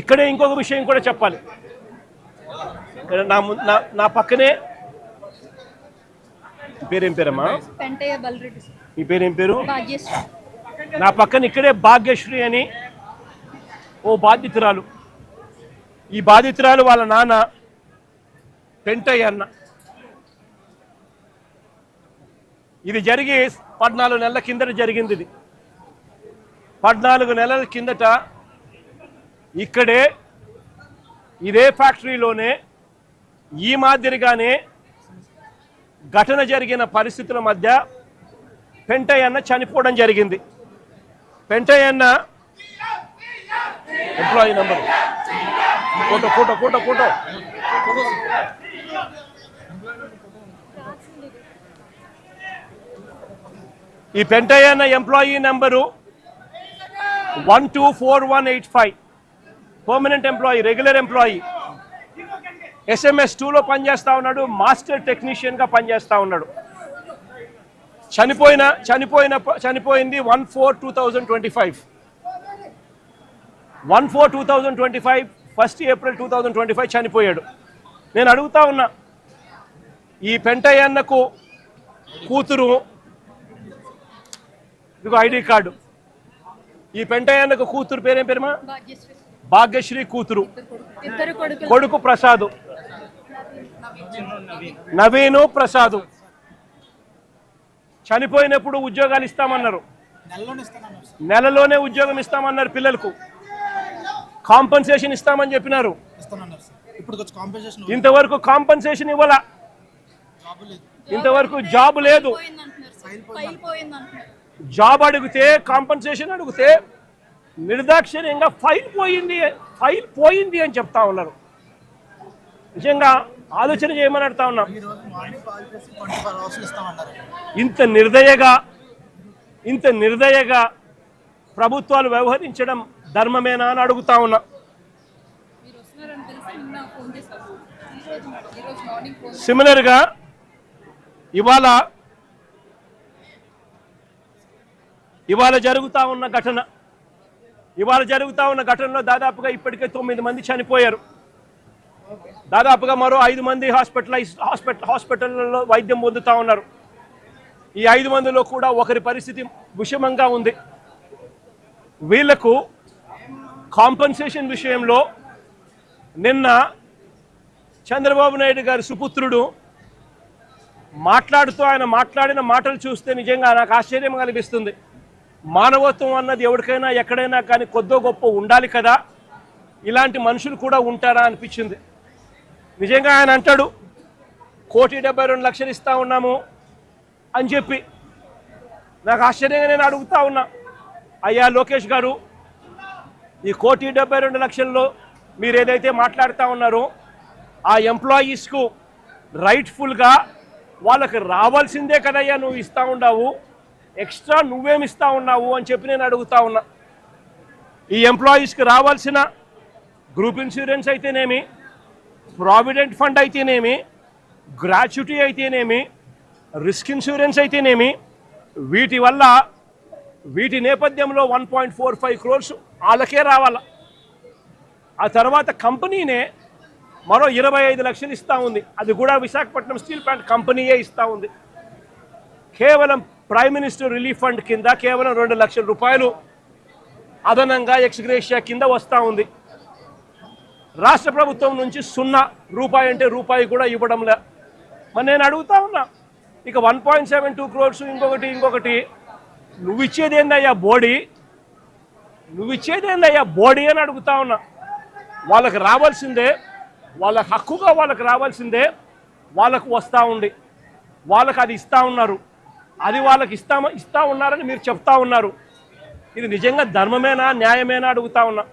ఇక్కడే ఇంకొక విషయం కూడా చెప్పాలి. నా పక్కనే పేరేం పేరమ్మా? మీ పేరేం పేరు? నా పక్కన ఇక్కడే భాగ్యశ్రీ అని ఓ బాధితురాలు. ఈ బాధితురాలు వాళ్ళ నాన్న పెంటయ్య అన్న. ఇది జరిగి 14 నెలల కిందట జరిగింది. ఇది 14 నెలల కిందట ఇక్కడే ఇదే ఫ్యాక్టరీలోనే ఈ మాదిరిగానే ఘటన జరిగిన పరిస్థితుల మధ్య పెంటయ్య అన్న చనిపోవడం జరిగింది. పెంటయ్య అన్న employee number photo photo photo photo ఈ పెంటయ్య అన్న employee number 124185. Permanent employee, regular employee. SMS 2లో పనిచేస్తూ ఉన్నాడు. మాస్టర్ టెక్నీషియన్గా పనిచేస్తూ ఉన్నాడు. చనిపోయింది 1/4/2025. 1/4/2025 1 ఏప్రిల్ 2025 చనిపోయాడు. నేను అడుగుతా ఉన్నా, ఈ పెంటయ్య అన్నకు కూతురు, ఇదిగో ఐడి కార్డు. ఈ పెంటయ్య అన్నకు కూతురు పేరేం పేరుమా? భాగ్యశ్రీ కూతురు. కొడుకు ప్రసాద్, నవీను ప్రసాద్. చనిపోయినప్పుడు ఉద్యోగాలు ఇస్తామన్నారు, నెలలోనే ఉద్యోగం ఇస్తామన్నారు. పిల్లలకు కాంపన్సేషన్ ఇస్తామని చెప్పినారు. ఇంతవరకు కాంపన్సేషన్ ఇవ్వాల, ఇంతవరకు జాబ్ లేదు. జాబ్ అడిగితే, కాంపన్సేషన్ అడిగితే నిర్దాక్షిణ్యంగా ఫైల్ పోయింది అని చెప్తా ఉన్నారు. నిజంగా ఆలోచన చేయమని అడుగుతా ఉన్నాం. ఇంత నిర్దయగా ప్రభుత్వాలు వ్యవహరించడం ధర్మమేనా అని అడుగుతా ఉన్నా. సిమిలర్గా ఇవాళ జరుగుతూ ఉన్న ఘటనలో దాదాపుగా ఇప్పటికే 9 మంది చనిపోయారు. దాదాపుగా మరో 5 మంది హాస్పిటల్లో వైద్యం పొందుతూ ఉన్నారు. ఈ 5 మందిలో కూడా ఒకరి పరిస్థితి విషమంగా ఉంది. వీళ్లకు కాంపన్సేషన్ విషయంలో నిన్న చంద్రబాబు నాయుడు గారి సుపుత్రుడు ఆయన మాట్లాడిన మాటలు చూస్తే నిజంగా నాకు ఆశ్చర్యం కలిగిస్తుంది. మానవత్వం అన్నది ఎవరికైనా ఎక్కడైనా కానీ కొద్దో గొప్ప ఉండాలి కదా, ఇలాంటి మనుషులు కూడా ఉంటారా అనిపించింది. నిజంగా ఆయన అంటాడు 1,72,00,000 ఇస్తా ఉన్నాము అని చెప్పి. నాకు ఆశ్చర్యంగా నేను అడుగుతా ఉన్నా, అయ్యా లోకేష్ గారు, ఈ 1,72,00,000లో మీరు ఏదైతే మాట్లాడుతూ ఉన్నారో ఆ ఎంప్లాయీస్కు రైట్ఫుల్గా వాళ్ళకి రావాల్సిందే కదయ్యా, నువ్వు ఇస్తూ ఉన్నావు, ఎక్స్ట్రా నువ్వేమి ఇస్తూ ఉన్నావు అని చెప్పి నేను అడుగుతా ఉన్నా. ఈ ఎంప్లాయీస్కి రావాల్సిన గ్రూప్ ఇన్సూరెన్స్ అయితేనేమి, ప్రావిడెంట్ ఫండ్ అయితేనేమి, గ్రాట్యుటీ అయితేనేమి, రిస్క్ ఇన్సూరెన్స్ అయితేనేమి, వీటి నేపథ్యంలో 1.45 crores వాళ్ళకే రావాల. ఆ తర్వాత కంపెనీనే మరో 25 లక్షలు ఇస్తూ ఉంది. అది కూడా విశాఖపట్నం స్టీల్ ప్లాంట్ కంపెనీయే ఇస్తూ ఉంది. కేవలం ప్రైమ్ మినిస్టర్ రిలీఫ్ ఫండ్ కింద కేవలం 2 లక్షల రూపాయలు అదనంగా ఎక్స్గ్రేషియా కింద వస్తూ ఉంది. రాష్ట్ర ప్రభుత్వం నుంచి 0 రూపాయి అంటే రూపాయి కూడా ఇవ్వడంలే. మరి నేను అడుగుతా ఉన్నా, ఇక 1.72 crores ఇంకొకటి నువ్వు ఇచ్చేదేందయ్యా బోడీ అని అడుగుతా ఉన్నా. వాళ్ళకి రావాల్సిందే, వాళ్ళ హక్కుగా వాళ్ళకి రావాల్సిందే వాళ్ళకు వస్తూ ఉంది. వాళ్ళకి అది ఇస్తూ ఉన్నారు, అది వాళ్ళకి ఇస్తా ఉన్నారని మీరు చెప్తా ఉన్నారు. ఇది నిజంగా ధర్మమేనా, న్యాయమేనా అడుగుతా ఉన్నా.